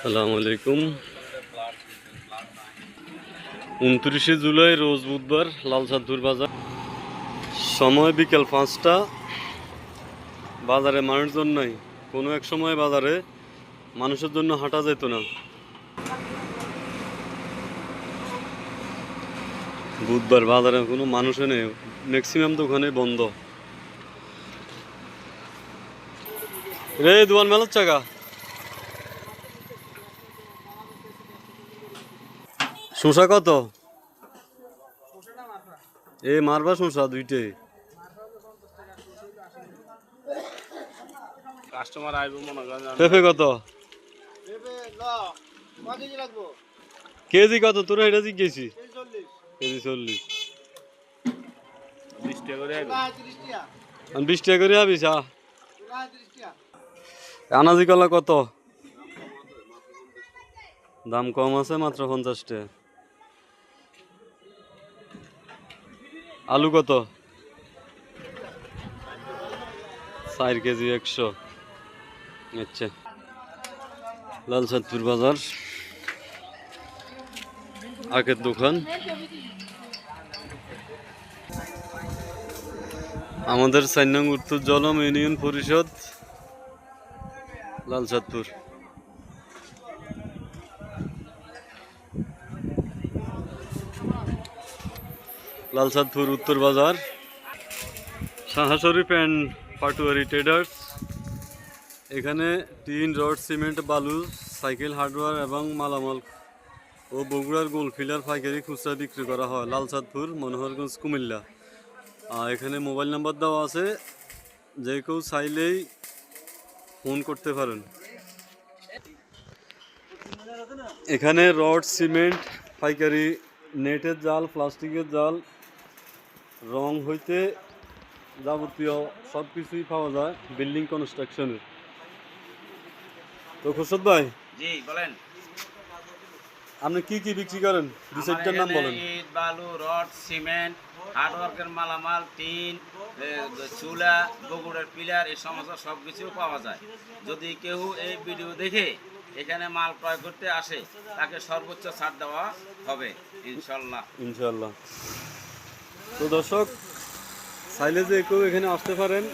আসসালামু আলাইকুম। 29 জুলাই রোজ বুধবার, লালচাঁদপুর বাজার। সময় বিকেল 5টা। বাজারে মানুষজন নাই। কোনো এক সময় বাজারে মানুষের জন্য হাঁটা যেত না। বুধবার বাজারে কোনো মানুষই নেই, ম্যাক্সিমাম দোকানে বন্ধ। রে দোকান মেলার চাকা শসা কত? এ মারবা শসা দুইটে। কাস্টমার আইবো মনে করেন। পেঁপে কত কেজি? কত তোরা এটা জিজ্ঞেসি? কেজি 40। 20 টাকা করে আইবো। 20 টাকা করে আবিস। আনাজি কলা কত? দাম কম আছে, মাত্র 50 টাকা। আলু কত? 4 কেজি 100। আচ্ছা, লালচাঁদপুর বাজার, আখের দোকান। আমাদের 4 নং উত্তর জলম ইউনিয়ন পরিষদ, লালচাঁদপুর। লালচাঁদপুর উত্তর বাজার, শাহশরীফ অ্যান্ড পাটুয়ারি ট্রেডার্স। এখানে টিন, রড, সিমেন্ট, বালু, সাইকেল, হার্ডওয়্যার এবং মালামাল ও বগুড়ার গোলফিলার পাইকারি খুচরা বিক্রি করা হয়। লালচাঁদপুর, মনোহরগঞ্জ, কুমিল্লা। এখানে মোবাইল নাম্বার দেওয়া আছে, যে কেউ চাইলেই ফোন করতে পারেন। এখানে রড, সিমেন্ট পাইকারি, নেটের জাল, প্লাস্টিকের জাল, রং হইতে যাবতীয় সব কিছুই পাওয়া যায় বিল্ডিং কনস্ট্রাকশনের। তো খুরশদ ভাই, জি বলেন, আপনি কি কি বিক্রি করেন? দুইটার নাম বলেন। ইট, বালু, রড, সিমেন্ট, হার্ডওয়ার্কের মালামাল, টিন, চুলা, বগুড়ার পিলার, এই সমস্ত সব কিছু পাওয়া যায়। যদি কেউ এই ভিডিও দেখে এখানে মাল ক্রয় করতে আসে, তাকে সর্বোচ্চ ছাড় দেওয়া হবে ইনশাল্লাহ। ইনশাল্লাহ। তো দর্শক, চাইলে যে কেউ এখানে আসতে পারেন।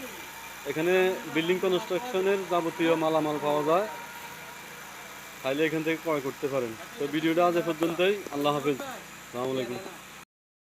এখানে বিল্ডিং কনস্ট্রাকশনের যাবতীয় মালামাল পাওয়া যায়, চাইলে এখান থেকে ক্রয় করতে পারেন। তো ভিডিওটা আজ এ পর্যন্তই। আল্লাহ হাফেজ, আসসালামু আলাইকুম।